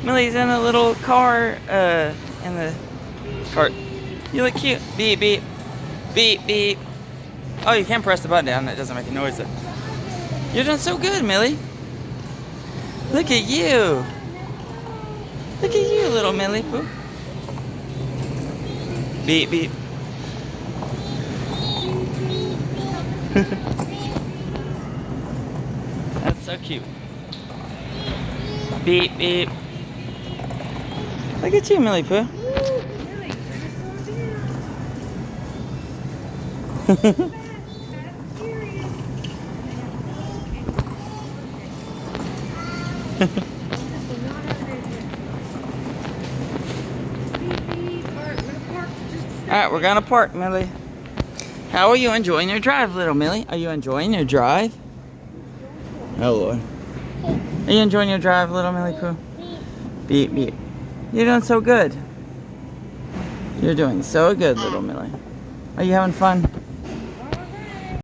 Millie's in a little car, in the cart. You look cute. Beep, beep. Beep, beep. Oh, you can't press the button down. That doesn't make a noise. You're doing so good, Millie. Look at you. Look at you, little Millie Pooh. Beep, beep. That's so cute. Beep, beep. Look at you, Millie Pooh. Alright, we're gonna park, Millie. How are you enjoying your drive, little Millie? Are you enjoying your drive? Oh, Lord. Are you enjoying your drive, little Millie Pooh? Beep, beep. You're doing so good. You're doing so good, little Millie. Are you having fun?